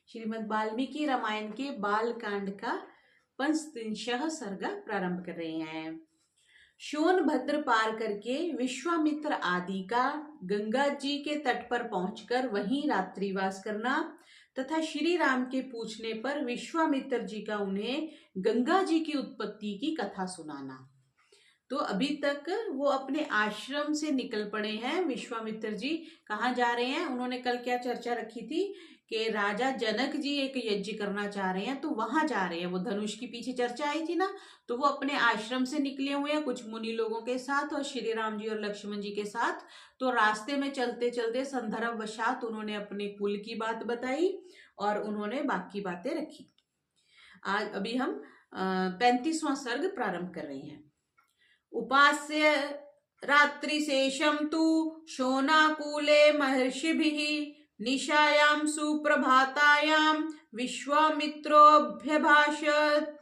श्रीमद् वाल्मीकि रामायण के बाल कांड का 15वां सर्ग प्रारंभ कर रहे हैं। सोनभद्र पार करके विश्वामित्र आदि का गंगा जी के तट पर पहुंचकर वहीं रात्रिवास करना तथा श्री राम के पूछने पर विश्वामित्र जी का उन्हें गंगा जी की उत्पत्ति की कथा सुनाना। तो अभी तक वो अपने आश्रम से निकल पड़े हैं। विश्वामित्र जी कहाँ जा रहे हैं? उन्होंने कल क्या चर्चा रखी थी कि राजा जनक जी एक यज्ञ करना चाह रहे हैं, तो वहां जा रहे हैं। वो धनुष के पीछे चर्चा आई थी ना, तो वो अपने आश्रम से निकले हुए हैं कुछ मुनि लोगों के साथ और श्री राम जी और लक्ष्मण जी के साथ। तो रास्ते में चलते चलते संदर्भ वशात उन्होंने अपने कुल की बात बताई और उन्होंने बाकी बातें रखी। आज अभी हम 35वां सर्ग प्रारंभ कर रहे हैं। उपास्य रात्रिशेषं तु शोनाकूले महर्षिभिः निशायां सुप्रभातायां विश्वामित्रोऽभ्यभाषत।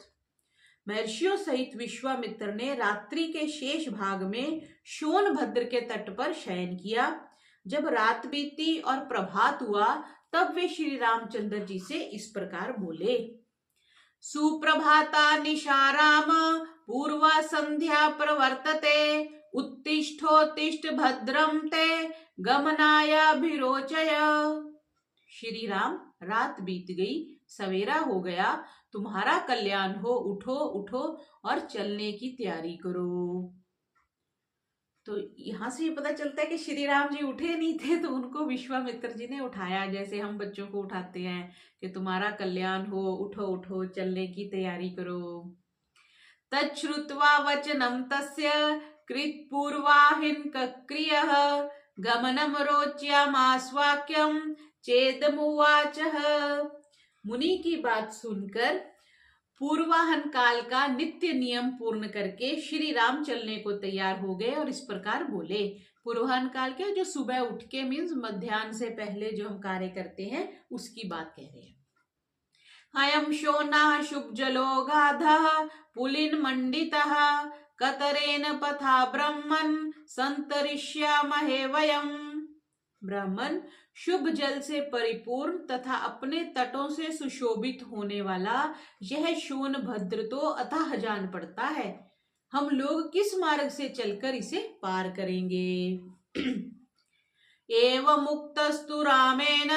महर्षियों सहित विश्वामित्र ने रात्रि के शेष भाग में सोनभद्र के तट पर शयन किया। जब रात बीती और प्रभात हुआ तब वे श्री रामचंद्र जी से इस प्रकार बोले। सुप्रभाता निशा राम पूर्वा संध्या प्रवर्तते उत्तिष्ठोत्तिष्ठ भद्रम ते गमनायाभिरोचय। श्री राम, रात बीत गई, सवेरा हो गया, तुम्हारा कल्याण हो, उठो उठो और चलने की तैयारी करो। तो यहां से ये पता चलता है कि श्री राम जी उठे नहीं थे, तो उनको विश्वामित्र जी ने उठाया, जैसे हम बच्चों को उठाते हैं कि तुम्हारा कल्याण हो, उठो उठो चलने की तैयारी करो। तच्छ्रुत्वा वचनं तस्य कृतपूर्वाहिन्क्रियः गमनं रोच्यामास्वाक्यं चेदमुवाचः। मुनि की बात सुनकर पूर्वाहन काल का नित्य नियम पूर्ण करके श्री राम चलने को तैयार हो गए और इस प्रकार बोले। पूर्वाहन काल के जो सुबह उठ के मीन्स मध्याह्न से पहले जो हम कार्य करते हैं उसकी बात कह रहे हैं। अयं शोना शुभजलो गाधः पुलिन मंडितः कतरेन पथा ब्रह्मन् संतरिष्यामहे वयम्। ब्राह्मण, शुभ जल से परिपूर्ण तथा अपने तटों से सुशोभित होने वाला यह सोनभद्र तो अथाह जान पड़ता है। हम लोग किस मार्ग से चलकर इसे पार करेंगे? एवं मुक्तस्तु रामेण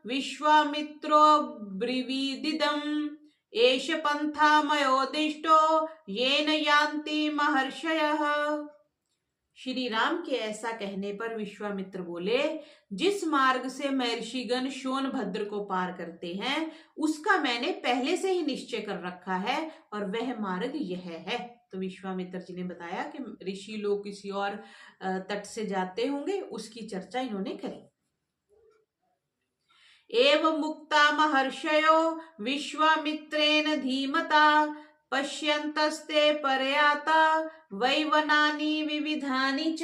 विश्वामित्रो ब्रवीदिदम् एष पंथा मयोदिष्टो येन यान्ति महर्षयः। श्री राम के ऐसा कहने पर विश्वामित्र बोले, जिस मार्ग से महर्षिगण सोनभद्र को पार करते हैं उसका मैंने पहले से ही निश्चय कर रखा है और वह मार्ग यह है। तो विश्वामित्र जी ने बताया कि ऋषि लोग किसी और तट से जाते होंगे, उसकी चर्चा इन्होंने करी। एवं मुक्ता महर्षयो विश्वामित्रेण धीमता पश्यन्तस्ते पर्याता वैवनानि विविधानि च।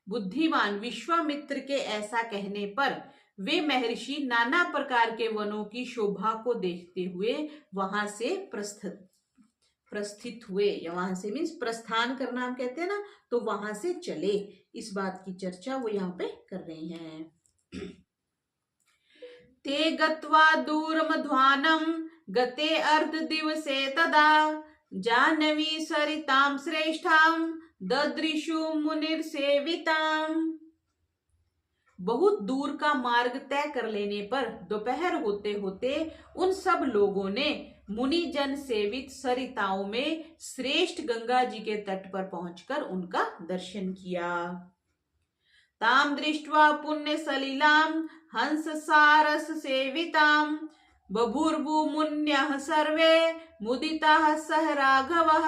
बुद्धिमान विश्वामित्र के ऐसा कहने पर वे महर्षि नाना प्रकार के वनों की शोभा को देखते हुए वहां से प्रस्थित हुए, या वहां से मीन्स प्रस्थान करना हम कहते हैं ना, तो वहां से चले। इस बात की चर्चा वो यहाँ पे कर रहे हैं। ते गत्वा दूरमध्वानं गते अर्ध दिवसे तदा जाह्नवी सरितां श्रेष्ठां ददृशु मुनिर्सेवितां। बहुत दूर का मार्ग तय कर लेने पर दोपहर होते होते उन सब लोगों ने मुनिजन सेवित सरिताओं में श्रेष्ठ गंगा जी के तट पर पहुंचकर उनका दर्शन किया। ताम दृष्ट्वा पुण्य सलिलां हंस सारस सेवितां बभूर्भु मुन्यः सर्वे मुदिताः सह राघवः।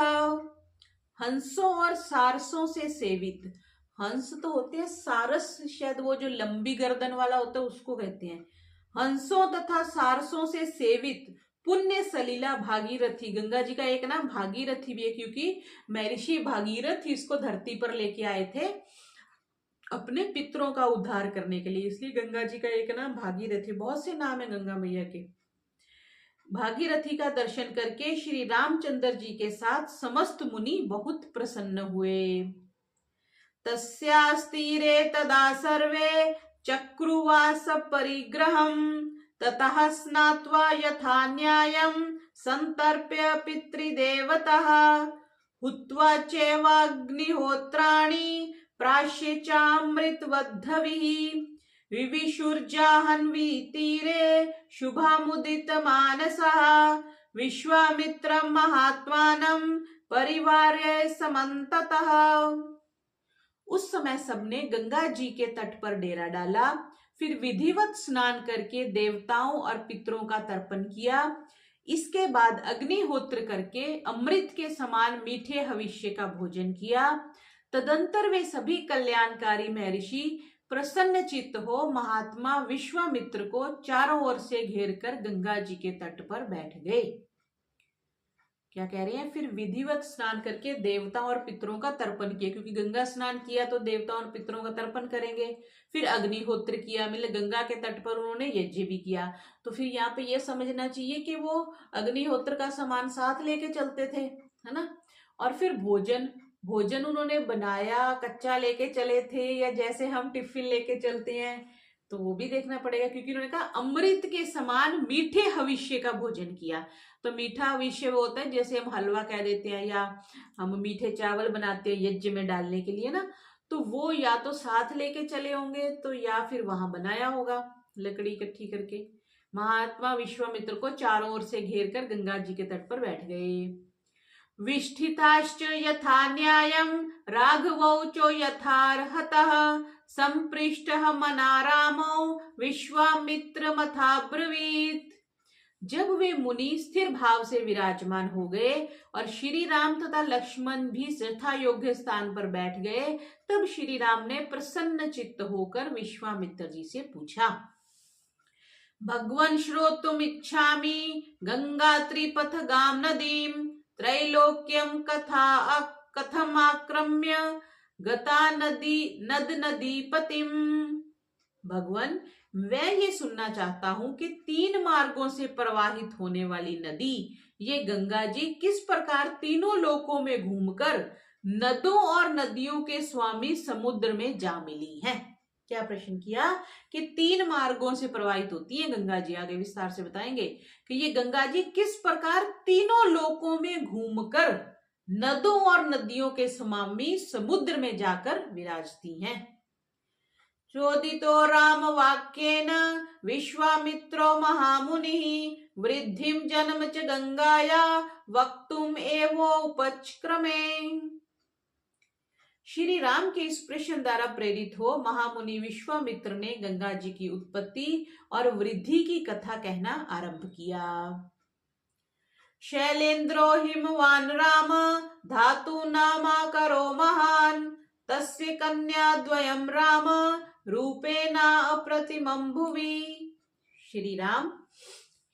हंसों और सारसों से सेवित, हंस तो होते हैं, सारस शायद वो जो लंबी गर्दन वाला होता है उसको कहते हैं। हंसों तथा सारसों से सेवित पुण्य सलीला भागीरथी, गंगा जी का एक नाम भागीरथी भी है क्योंकि महर्षि भागीरथ इसको धरती पर लेके आए थे अपने पितरों का उद्धार करने के लिए, इसलिए गंगा जी का एक नाम भागीरथी। बहुत से नाम है गंगा मैया के। भागीरथी का दर्शन करके श्री रामचंद्र जी के साथ समस्त मुनि बहुत प्रसन्न हुए। तस्यास्तीरे तदा सर्वे चक्रुवास परिग्रहम् ततः स्नात्वा यथा न्यायम् संतर्प्य पितृदेवतः हुत्वा चैवाग्निहोत्राणि प्राश्य चामृतवद्धविः विविशुर्जाह्नवी तीरे शुभामुदित मानसः विश्वामित्रं महात्मानं परिवार्य समन्ततः। उस समय सबने गंगा जी के तट पर डेरा डाला, फिर विधिवत स्नान करके देवताओं और पितरों का तर्पण किया। इसके बाद अग्निहोत्र करके अमृत के समान मीठे हविष्य का भोजन किया। तदंतर वे सभी कल्याणकारी महर्षि प्रसन्न चित्त हो महात्मा विश्वामित्र को चारों ओर से घेर कर गंगा जी के तट पर बैठ गए। क्या कह रहे हैं? फिर विधिवत स्नान करके देवताओं और पितरों का तर्पण किया, क्योंकि गंगा स्नान किया तो देवताओं और पितरों का तर्पण करेंगे। फिर अग्निहोत्र किया, मतलब गंगा के तट पर उन्होंने यज्ञ भी किया। तो फिर यहाँ पे ये समझना चाहिए कि वो अग्निहोत्र का सामान साथ लेके चलते थे, है ना। और फिर भोजन उन्होंने बनाया, कच्चा लेके चले थे या जैसे हम टिफिन लेके चलते हैं, तो वो भी देखना पड़ेगा, क्योंकि उन्होंने कहा अमृत के समान मीठे हविष्य का भोजन किया। तो मीठा हविष्य वो होता है जैसे हम हलवा कह देते हैं या हम मीठे चावल बनाते हैं यज्ञ में डालने के लिए ना, तो वो या तो साथ लेके चले होंगे तो या फिर वहां बनाया होगा लकड़ी इकट्ठी करके। महात्मा विश्वामित्र को चारों ओर से घेर कर गंगा जी के तट पर बैठ गए। विष्ठिताश्च यथा न्यायं राघवौ चो यथार्हतः संपृष्टः मना रामौ विश्वामित्रमथाब्रवीत्। जब वे मुनि स्थिर भाव से विराजमान हो गए और श्री राम तथा लक्ष्मण भी यथा योग्य स्थान पर बैठ गए, तब श्री राम ने प्रसन्न चित्त होकर विश्वामित्र जी से पूछा, भगवन् श्रोतुम इच्छामि गंगा त्रिपथगाम नदीम त्रैलोक्यम कथम आक्रम्य गता नद नदीपतिम। भगवान, मैं ये सुनना चाहता हूं कि 3 मार्गों से प्रवाहित होने वाली नदी ये गंगा जी किस प्रकार तीनों लोकों में घूमकर नदों और नदियों के स्वामी समुद्र में जा मिली है। क्या प्रश्न किया कि 3 मार्गों से प्रवाहित होती है गंगा जी। आगे विस्तार से बताएंगे कि ये गंगा जी किस प्रकार तीनों लोकों में घूमकर नदों और नदियों के स्वामी समुद्र में जाकर विराजती हैं। चोदितो राम वाक्येन विश्वामित्रो महामुनिः वृद्धिं जन्म च गंगाया वक्तुम एवोपचक्रमे। श्री राम के इस प्रश्न द्वारा प्रेरित हो महामुनि विश्वामित्र ने गंगा जी की उत्पत्ति और वृद्धि की कथा कहना आरंभ किया। शैलेन्द्रो हिमवान राम धातु नामाकरो महान तस्य कन्या द्वयम राम रूपेणा अप्रतिमं भुवि। श्री राम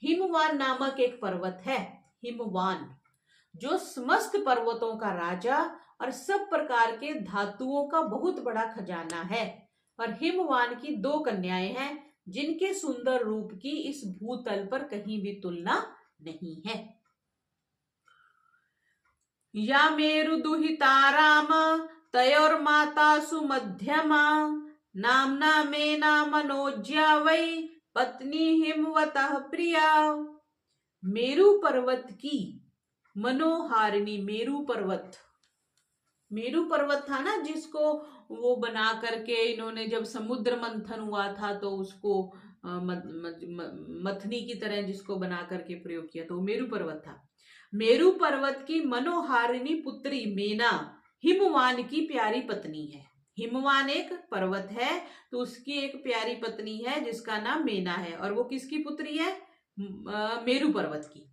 हिमवान नामक एक पर्वत है, हिमवान, जो समस्त पर्वतों का राजा और सब प्रकार के धातुओं का बहुत बड़ा खजाना है। और हिमवान की 2 कन्याएं हैं जिनके सुंदर रूप की इस भूतल पर कहीं भी तुलना नहीं है। या मेरु दुहिता राम तयोर्माता सुमध्यमा नाम्ना मेना मनोज्या वै पत्नी हिमवतः प्रिया। मेरु पर्वत की मनोहारिणी, मेरु पर्वत था ना जिसको वो बना करके इन्होंने जब समुद्र मंथन हुआ था तो उसको मथनी की तरह जिसको बना करके प्रयोग किया, तो मेरु पर्वत था। मेरु पर्वत की मनोहारिणी पुत्री मेना हिमवान की प्यारी पत्नी है। हिमवान एक पर्वत है तो उसकी एक प्यारी पत्नी है जिसका नाम मेना है, और वो किसकी पुत्री है? मेरु पर्वत की।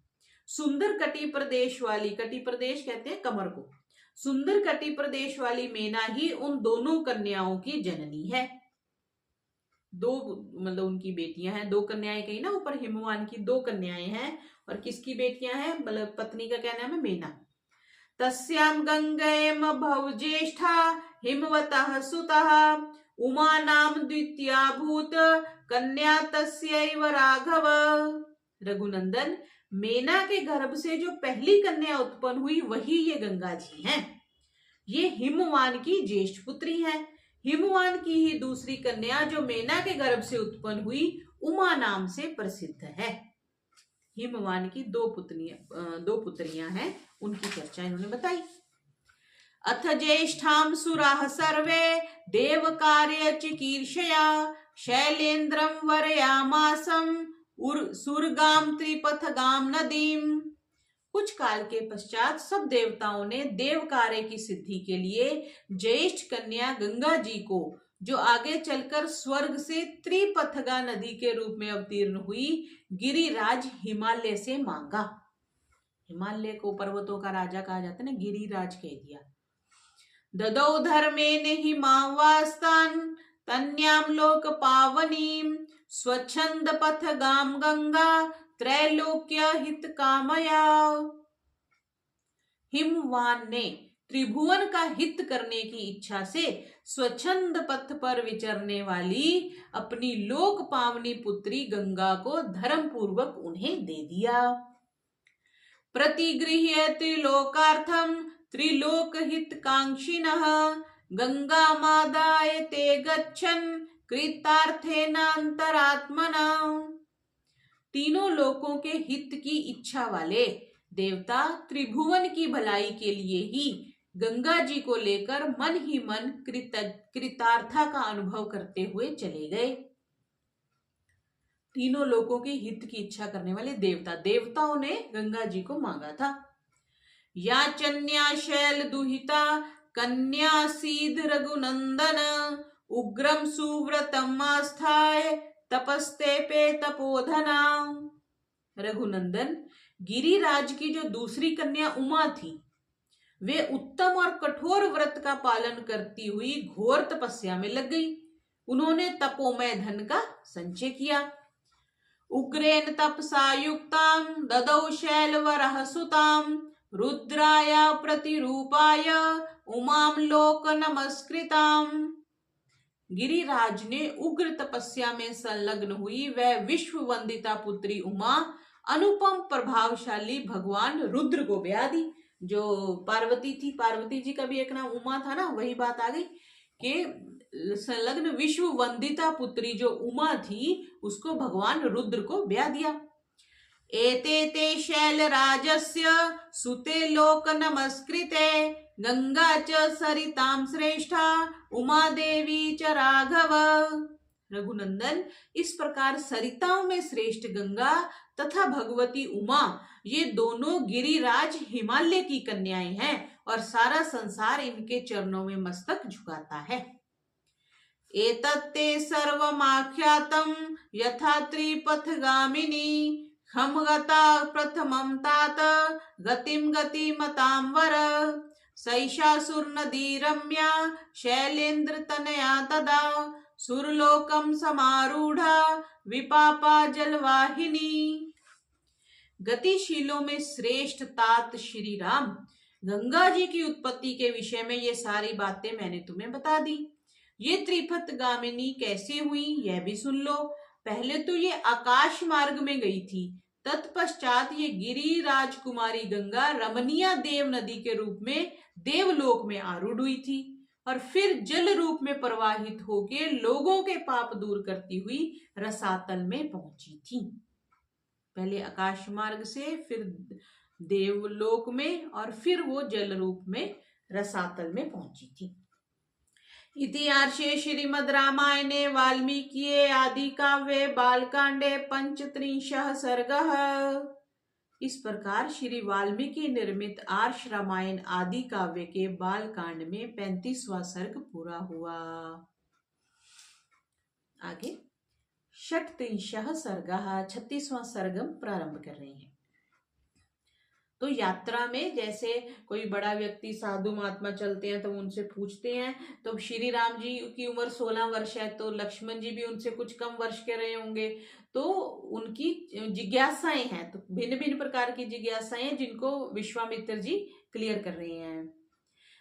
सुंदर कटी प्रदेश वाली, कटी प्रदेश कहते हैं कमर को, सुंदर कटी प्रदेश वाली मेना ही उन दोनों कन्याओं की जननी है। 2 मतलब उनकी बेटियां हैं, 2 कन्याएं कही ना ऊपर, हिमवान की 2 कन्याएं हैं और किसकी बेटियां हैं? मतलब पत्नी का क्या नाम है? मेना। तस्याम गंगेम भवज्येष्ठा हिमवतः सुतः उमा नाम द्वितीया भूत कन्या तस्यैव राघव। रघुनंदन, मेना के गर्भ से जो पहली कन्या उत्पन्न हुई वही ये गंगा जी हैं। ये हिमवान की ज्येष्ठ पुत्री है। हिमवान की ही दूसरी कन्या जो मेना के गर्भ से उत्पन्न हुई उमा नाम से प्रसिद्ध है। हिमवान की दो पुत्रियां हैं, उनकी चर्चा इन्होंने बताई। अथ ज्येष्ठां सुराः सर्वे देव कार्य चिकीर्षया शैलेन्द्रं वरयामासं सुरगाम त्रिपथगाम नदीम। कुछ काल के पश्चात सब देवताओं ने देव कार्य की सिद्धि के लिए ज्येष्ठ कन्या गंगा जी को, जो आगे चलकर स्वर्ग से त्रिपथगा नदी के रूप में अवतीर्ण हुई, गिरिराज हिमालय से मांगा। हिमालय को पर्वतों का राजा कहा जाता है ना, गिरिराज कह दिया। ददौ धर्मेण हिमावास्तान तन्याम लोक पावनीम स्वच्छंद पथगाम गंगा त्रैलोक्य हित कामया। हिमवान ने त्रिभुवन का हित करने की इच्छा से स्वच्छंद पथ पर विचरने वाली अपनी लोक पावनी पुत्री गंगा को धर्म पूर्वक उन्हें दे दिया। प्रतिगृह्य त्रिलोकार्थम त्रिलोक हित कांक्षिणः गंगा मादाय ते गच्छन् कृतार्थेन अंतरात्मना। तीनों लोकों के हित की इच्छा वाले देवता त्रिभुवन की भलाई के लिए ही गंगा जी को लेकर मन ही मन कृतार्था का अनुभव करते हुए चले गए। तीनों लोकों के हित की इच्छा करने वाले देवताओं ने गंगा जी को मांगा था। याचन्या शैल दुहिता कन्या सीध रघुनंदन उग्रम सुव्रतम आस्थाय तपस्ते पे तपोधना। रघुनंदन गिरिराज की जो दूसरी कन्या उमा थी, वे उत्तम और कठोर व्रत का पालन करती हुई घोर तपस्या में लग गई। उन्होंने तपोमय धन का संचय किया। उग्रेण तपसा युक्तां ददौ शैलवरः सुतां रुद्राय प्रतिरूपाय उमां लोक नमस्कृतां। गिरिराज ने उग्र तपस्या में संलग्न हुई वह विश्व वंदिता पुत्री उमा अनुपम प्रभावशाली भगवान रुद्र को ब्याह दी। जो पार्वती थी, पार्वती जी का भी एक नाम उमा था ना, वही बात आ गई कि संलग्न विश्व वंदिता पुत्री जो उमा थी उसको भगवान रुद्र को ब्याह दिया। एते ते शैलराजस्य सुते लोक नमस्कृते गंगा च सरितां श्रेष्ठा उमा देवी च राघव। रघुनंदन, इस प्रकार सरिताओं में श्रेष्ठ गंगा तथा भगवती उमा, ये दोनों गिरिराज हिमालय की कन्याएं हैं और सारा संसार इनके चरणों में मस्तक झुकाता है। एतत्ते सर्वमाख्यातं यथा त्रिपथगामिनी खमगता प्रथमं तात गतिम गतिमतां वर सैषासुरनदी रम्या शैलेन्द्र तनया तदा सुरलोकम समारूढ़ा विपापा जलवाहिनी। गतिशीलों में श्रेष्ठ तात श्री राम गंगा जी की उत्पत्ति के विषय में ये सारी बातें मैंने तुम्हें बता दी। ये त्रिपथगामिनी कैसे हुई यह भी सुन लो। पहले तो ये आकाश मार्ग में गई थी, तत्पश्चात ये गिरी राजकुमारी गंगा रमणीय देव नदी के रूप में देवलोक में आरूढ़ हुई थी और फिर जल रूप में प्रवाहित होकर लोगों के पाप दूर करती हुई रसातल में पहुंची थी। पहले आकाश मार्ग से, फिर देवलोक में और फिर वो जल रूप में रसातल में पहुंची थी। इतिहासे श्रीमद् रामायणे वाल्मीकिये आदि काव्ये बालकांडे 35 सर्गः। इस प्रकार श्री वाल्मीकि निर्मित आर्ष रामायण आदि काव्य के बालकांड में 35वां सर्ग पूरा हुआ। आगे 36 सर्गः 36वां सर्ग हम प्रारंभ कर रहे हैं। तो यात्रा में जैसे कोई बड़ा व्यक्ति साधु महात्मा चलते हैं तो उनसे पूछते हैं, तो श्री राम जी की उम्र 16 वर्ष है, तो लक्ष्मण जी भी उनसे कुछ कम वर्ष के रहे होंगे, तो उनकी जिज्ञासाएं हैं, तो भिन्न भिन्न प्रकार की जिज्ञासाएं हैं जिनको विश्वामित्र जी क्लियर कर रहे हैं।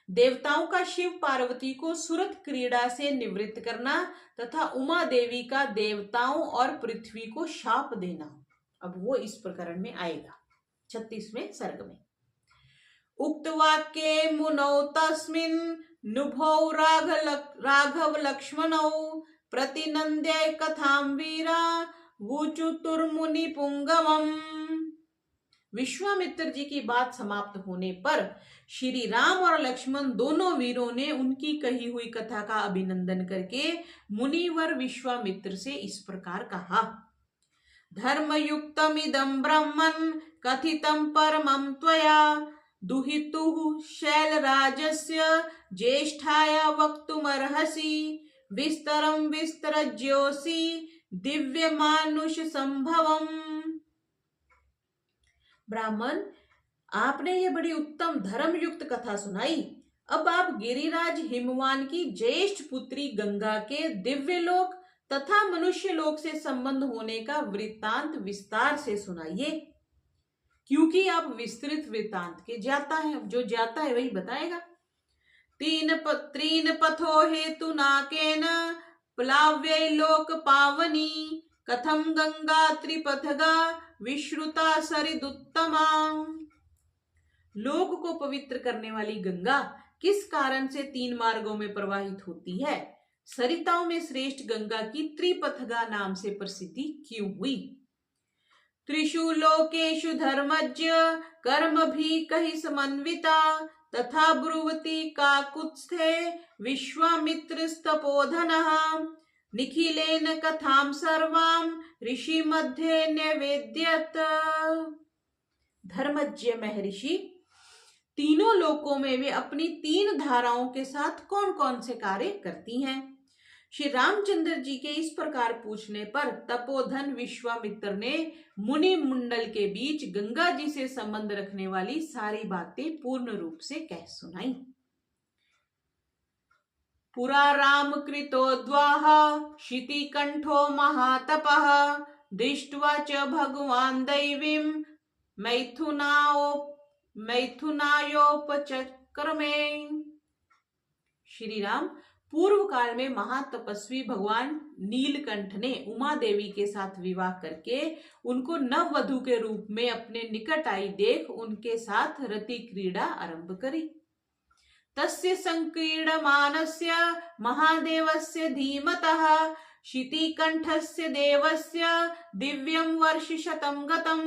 देवताओं का शिव पार्वती को सुरत क्रीड़ा से निवृत्त करना तथा उमा देवी का देवताओं और पृथ्वी को शाप देना, अब वो इस प्रकरण में आएगा 36वें सर्ग में। उक्त वाक्ये मुनौ तस्मिन् नुभौ राघव लक्ष्मणौ प्रतिनंद्य कथां वीरा वुचुतुर्मुनि पुंगवम। विश्वामित्र जी की बात समाप्त होने पर श्री राम और लक्ष्मण दोनों वीरों ने उनकी कही हुई कथा का अभिनंदन करके मुनिवर विश्वामित्र से इस प्रकार कहा। धर्मयुक्तमिदं ब्रह्मन् कथितं परमं त्वया दुहितुः शैलराजस्य ज्येष्ठाय वक्तुमर्हसि विस्तरं विस्तरज्योऽसि दिव्यमानुष संभवम्। ब्राह्मण, आपने ये बड़ी उत्तम धर्मयुक्त कथा सुनाई। अब आप गिरिराज हिमवान की ज्येष्ठ पुत्री गंगा के दिव्य लोक तथा मनुष्य लोक से संबंध होने का वृत्तांत विस्तार से सुनाइए, क्योंकि आप विस्तृत वृत्तांत के ज्ञाता हैं। जो ज्ञाता है वही बताएगा। तीन पथो हेतु नाकेन प्लाव्य लोक पावनी कथम गंगा त्रिपथगा विश्रुता सरिदुत्तमा। लोक को पवित्र करने वाली गंगा किस कारण से 3 मार्गों में प्रवाहित होती है? सरिताओं में श्रेष्ठ गंगा की त्रिपथगा नाम से प्रसिद्धि क्यों हुई? त्रिषु लोकेषु धर्मज्ञ कर्म भी कही समन्विता तथा ब्रुवती काकुत्स्थे विश्वामित्र स्तपोधनः निखिलेन कथां सर्वां ऋषि मध्ये न्यवेद्यत। धर्मज्ञ महर्षि तीनों लोकों में वे अपनी 3 धाराओं के साथ कौन कौन से कार्य करती हैं? श्री रामचंद्र जी के इस प्रकार पूछने पर तपोधन विश्वामित्र ने मुनि मंडल के बीच गंगा जी से संबंध रखने वाली सारी बातें पूर्ण रूप से कह सुनाई। पुरा राम कृतो द्वाह शितिकंठो महातपः दृष्ट्वा च भगवान दैवीं मैथुनायोपचक्रमे। श्री राम पूर्व काल में महातपस्वी भगवान नीलकंठ ने उमा देवी के साथ विवाह करके उनको नववधु के रूप में अपने निकट आई देख उनके साथ रति क्रीड़ा आरंभ करी। तस्य संक्रीडमानस्य महादेवस्य धीमतः शितिकंठस्य देवस्य दिव्यं वर्षशतं गतम्।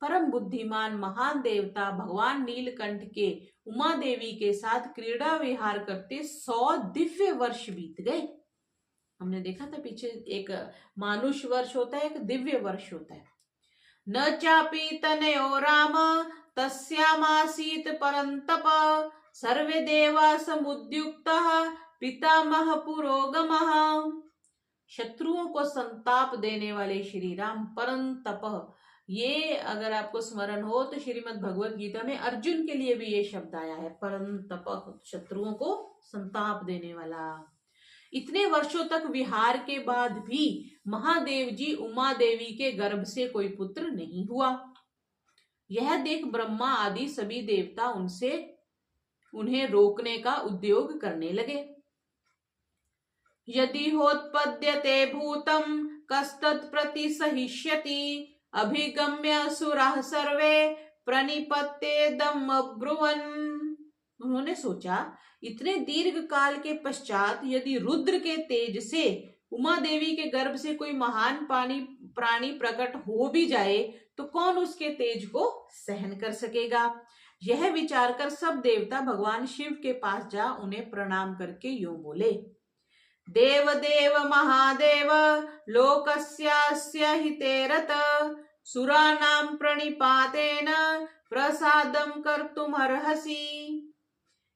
परम बुद्धिमान महान देवता भगवान नीलकंठ के उमा देवी के साथ क्रीड़ा विहार करते 100 दिव्य वर्ष बीत गए। हमने देखा था पीछे, एक मानुष वर्ष होता है, एक दिव्य वर्ष होता है। न चापि तनयो राम तस्यामासीत परंतप सर्वे देवा समुद्युक्तः पितामह पुरोगमः। शत्रुओं को संताप देने वाले श्री राम परंतप, ये अगर आपको स्मरण हो तो श्रीमद् भगवत गीता में अर्जुन के लिए भी ये शब्द आया है, परंतप, शत्रुओं को संताप देने वाला। इतने वर्षों तक विहार के बाद भी महादेव जी उमा देवी के गर्भ से कोई पुत्र नहीं हुआ। यह देख ब्रह्मा आदि सभी देवता उन्हें रोकने का उद्योग करने लगे। यदि होत्पद्यते भूतम कस्तत् प्रतिसहिष्यति अभिगम्य असुराः सर्वे प्रणिपत्येदम् अब्रुवन्। उन्होंने सोचा, इतने दीर्घ काल के पश्चात यदि रुद्र के तेज से उमा देवी के गर्भ से कोई महान प्राणी प्रकट हो भी जाए तो कौन उसके तेज को सहन कर सकेगा? यह विचार कर सब देवता भगवान शिव के पास जा उन्हें प्रणाम करके यूं बोले, देव देव महादेव लोकस्यास्य हितेरत सुराणां प्रणिपातेन प्रसादं कर्तुमर्हसि।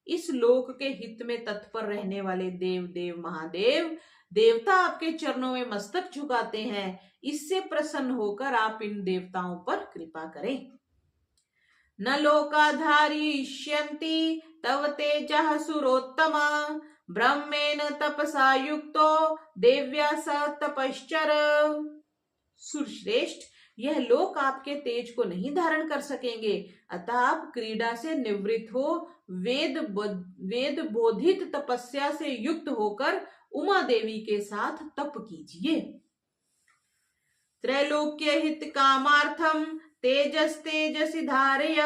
इस लोक के हित में तत्पर रहने वाले देव देव महादेव देवता आपके चरणों में मस्तक झुकाते हैं, इससे प्रसन्न होकर आप इन देवताओं पर कृपा करें। न लोकाधारिष्यन्ति तव तेजः सुरोत्तमा ब्रह्मेण तपसा युक्तो देव्या स तपश्चर। सुरश्रेष्ठ, यह लोक आपके तेज को नहीं धारण कर सकेंगे, अतः आप क्रीड़ा से निवृत्त हो वेद बोधित तपस्या से युक्त होकर उमा देवी के साथ तप कीजिए। त्रैलोक्य हित कामार्थम तेजस तेजसि धारय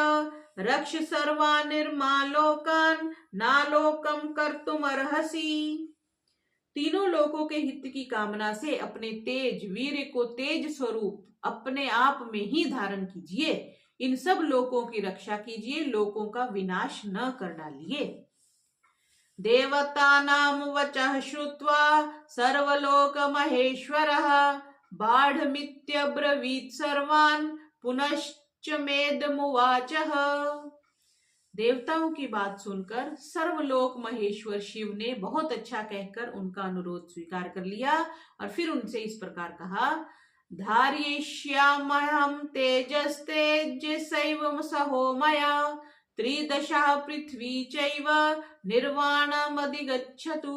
रक्ष सर्वानिर्मालोकान नालोकम कर्तुमर्हसि। तीनों लोकों के हित की कामना से अपने तेज वीर्य को तेज स्वरूप अपने आप में ही धारण कीजिए। इन सब लोकों की रक्षा कीजिए, लोकों का विनाश न कर डालिए। देवतानां वचः श्रुत्वा सर्वलोक महेश्वरः बाढ़मित्यब्रवीत् सर्वान् पुनश्च मेदमुवाचः। देवताओं की बात सुनकर सर्वलोक महेश्वर शिव ने बहुत अच्छा कहकर उनका अनुरोध स्वीकार कर लिया और फिर उनसे इस प्रकार कहा, धारयिष्याम्यहं तेजस्तेजसैव सहो मया त्रिदशः पृथ्वी चैव निर्वाणमधिगच्छतु।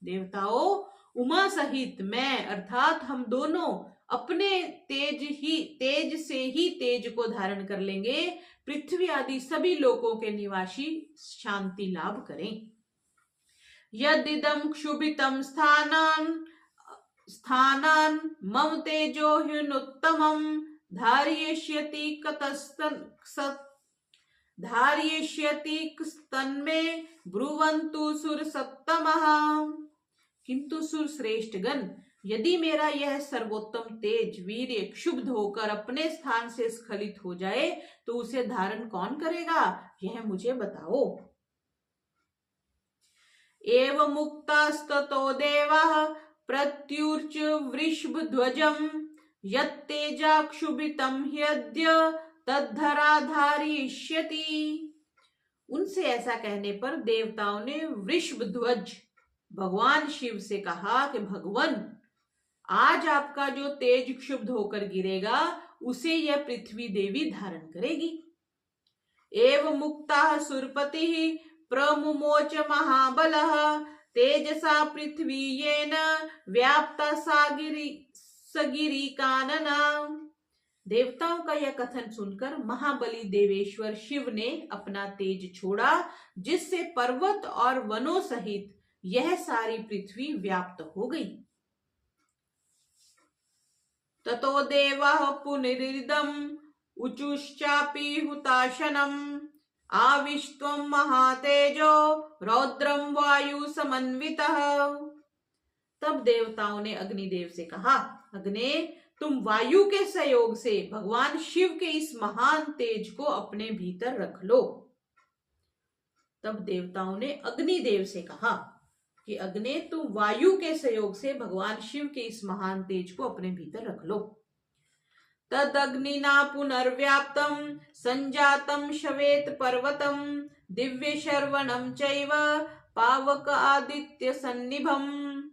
देवताओं, उमा सहित मैं अर्थात हम दोनों अपने तेज से ही तेज को धारण कर लेंगे। पृथ्वी आदि सभी लोकों के निवासी शांति लाभ करें। यदिदं क्षुभितं स्थानान मम तेजो ह्युनुत्तमं धारयिष्यति तन्मे ब्रुवन्तु सुरसत्तमः। किंतु सुर श्रेष्ठ गण, यदि मेरा यह सर्वोत्तम तेज वीर्य क्षुब्ध होकर अपने स्थान से स्खलित हो जाए तो उसे धारण कौन करेगा, यह मुझे बताओ। एवं मुक्तास्ततो देवाः प्रत्युर्च वृषभध्वजम् यत्तेजा क्षुभितं ह्यद्य तद्धरा धारयिष्यति। उनसे ऐसा कहने पर देवताओं ने वृषभध्वज भगवान शिव से कहा कि भगवान, आज आपका जो तेज क्षुब्ध होकर गिरेगा उसे यह पृथ्वी देवी धारण करेगी। एवं मुक्ता सुरपति प्रमुमोच महाबलः तेजसा पृथ्वी येन व्याप्ता सगिरी कानना। देवताओं का यह कथन सुनकर महाबली देवेश्वर शिव ने अपना तेज छोड़ा, जिससे पर्वत और वनों सहित यह सारी पृथ्वी व्याप्त हो गई। ततो देवाः पुनरिदम् उचुश्चापि हुताशनम् आविश्त्वं महातेजो रौद्रम वायु समन्वितः। तब देवताओं ने अग्निदेव से कहा, अग्ने, तुम वायु के सहयोग से भगवान शिव के इस महान तेज को अपने भीतर रख लो। तब देवताओं ने अग्निदेव से कहा कि अग्ने, तुम वायु के सहयोग से भगवान शिव के इस महान तेज को अपने भीतर रख लो। तदग्निना पुनर्व्याप्तम संजातम शवेत पर्वतम दिव्य शर्वणम चैव पावक आदित्य सन्निभम।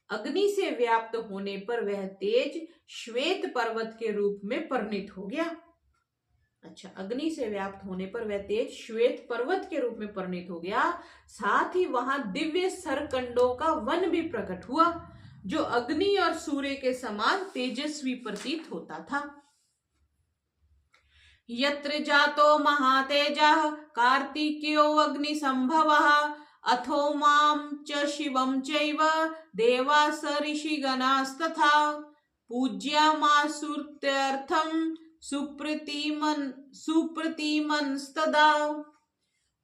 अग्नि से व्याप्त होने पर वह तेज श्वेत पर्वत के रूप में परिणित हो गया। अच्छा, अग्नि से व्याप्त होने पर वह तेज श्वेत पर्वत के रूप में परिणित हो गया। साथ ही वहां दिव्य सरकंडों का वन भी प्रकट हुआ, जो अग्नि और सूर्य के समान तेजस्वी प्रतीत होता था। यत्र जातो महातेजः कार्तिकेयो अग्नि संभवः अथो मां च शिवं चैव देवास ऋषिगणास्तथा पूज्यमासुर्त्यर्थं सुप्रतिमनस्तदा।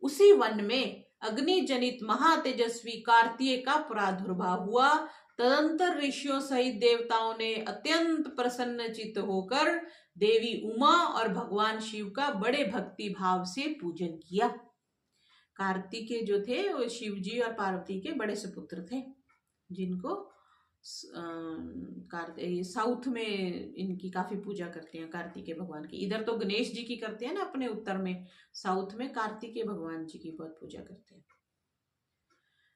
उसी वन में अग्नि जनित महातेजस्वी कार्तिकेय का प्रादुर्भाव हुआ। तदंतर ऋषियों सहित देवताओं ने अत्यंत प्रसन्नचित्त होकर देवी उमा और भगवान शिव का बड़े भक्ति भाव से पूजन किया। कार्तिकेय जो थे वो शिव जी और पार्वती के बड़े सुपुत्र थे, जिनको साउथ में इनकी काफी पूजा करते हैं, कार्तिकेय भगवान की। इधर तो गणेश जी की करते हैं ना अपने उत्तर में, साउथ में कार्तिकेय भगवान जी की बहुत पूजा करते हैं।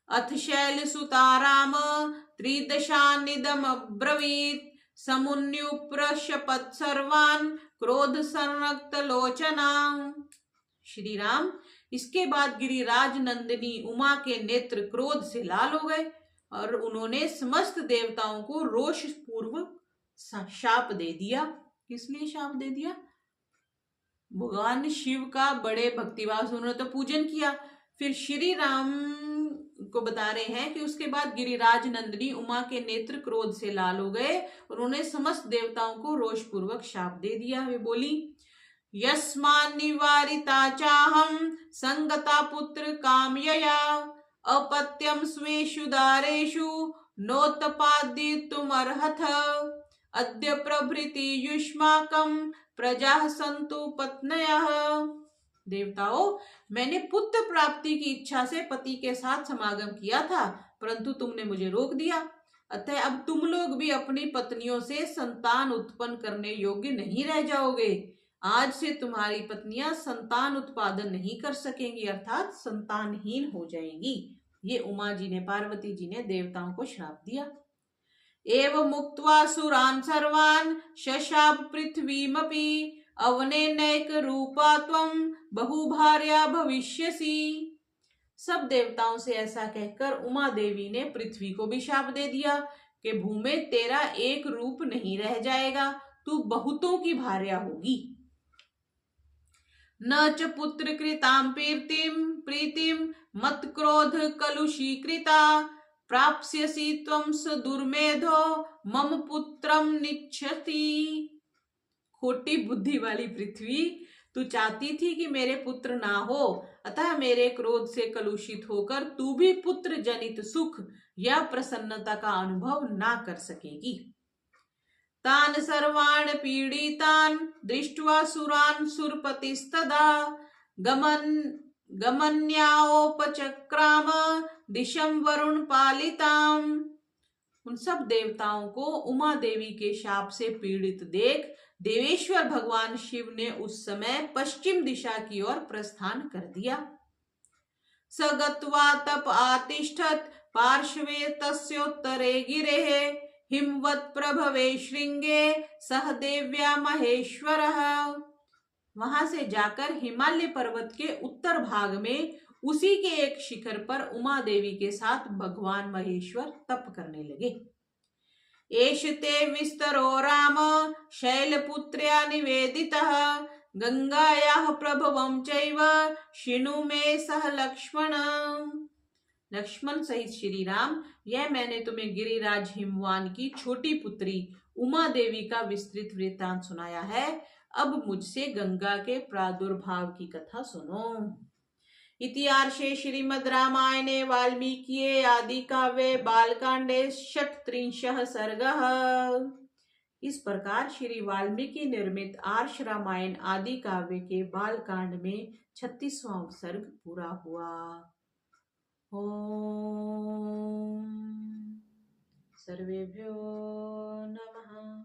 अथ शैलसुता राम त्रिदशानिदमब्रवीत् समुन्युप्रशपत् सर्वान् क्रोध संरक्त लोचना। श्री राम, इसके बाद गिरिराज नंदिनी उमा के नेत्र क्रोध से लाल हो गए और उन्होंने समस्त देवताओं को रोष पूर्वक शाप दे दिया। किस लिए शाप दे दिया? भगवान शिव का बड़े भक्तिभाव से उन्होंने तो पूजन किया, फिर श्री राम को बता रहे हैं कि उसके बाद गिरिराज नंदिनी उमा के नेत्र क्रोध से लाल हो गए और उन्होंने समस्त देवताओं को रोष पूर्वक शाप दे दिया। वे बोली, यस्मान् निवारिता चाहं संगता पुत्र कामयया अपत्यं स्वेषु दारेषु नोत्पादयितुमर्हथ अद्य प्रभृति युष्माकं प्रजाः सन्तु पत्न्यः। देवताओं, मैंने पुत्र प्राप्ति की इच्छा से पति के साथ समागम किया था, परंतु तुमने मुझे रोक दिया। अतः अब तुम लोग भी अपनी पत्नियों से संतान उत्पन्न करने योग्य नहीं रह जाओगे। आज से तुम्हारी पत्नियां संतान उत्पादन नहीं कर सकेंगी, अर्थात संतानहीन हो जाएंगी। ये उमा जी ने, पार्वती जी ने देवताओं को श्राप दिया। एवं मुक्त्वा सुरान् सर्वान् शशाप पृथ्वीमपि अवनेनैक रूपा त्वं बहुभार्या भविष्यसि। सब देवताओं से ऐसा कहकर उमा देवी ने पृथ्वी को भी शाप दे दिया कि भूमि तेरा एक रूप नहीं रह जाएगा, तू बहुतों की भार्या होगी। न च पुत्र कृतां प्रीतिम मत क्रोध कलुषीकृता प्राप्स्यसि त्वं सुदुर्मेधो मम पुत्रम निच्छति। खोटी बुद्धि वाली पृथ्वी, तू चाहती थी कि मेरे पुत्र ना हो, अतः मेरे क्रोध से कलुषित होकर तू भी पुत्र जनित सुख या प्रसन्नता का अनुभव ना कर सकेगी। तान सर्वान् पीडितान् दृष्ट्वा सुरान् सुरपतिस्तदा गमन्याओपचक्राम दिशं वरुण पालिताम्। उन सब देवताओं को उमा देवी के शाप से पीड़ित देख देवेश्वर भगवान शिव ने उस समय पश्चिम दिशा की ओर प्रस्थान कर दिया। स गत्वा तप आतिष्ठत् पार्श्वे तस्योत्तरे गिरेः हिमवत् प्रभवे श्रृंगे सह देव्या महेश्वरः। वहां से जाकर हिमालय पर्वत के उत्तर भाग में उसी के एक शिखर पर उमा देवी के साथ भगवान महेश्वर तप करने लगे। एष ते विस्तरो राम शैलपुत्र्या निवेदितः गंगायाः प्रभवं चैव शिणु मे सह लक्ष्मण। लक्ष्मण सहित श्री राम, यह मैंने तुम्हें गिरिराज हिमवान की छोटी पुत्री उमा देवी का विस्तृत वृत्तांत सुनाया है। अब मुझसे गंगा के प्रादुर्भाव की कथा सुनो। इतिहासे श्रीमद् रामायणे वाल्मीकिये आदि काव्ये बालकांडे 36 सर्गः। इस प्रकार श्री वाल्मीकि निर्मित आर्ष रामायण आदि काव्य के बालकांड में 36वां सर्ग पूरा हुआ। ओम सर्वेभ्यो नमः।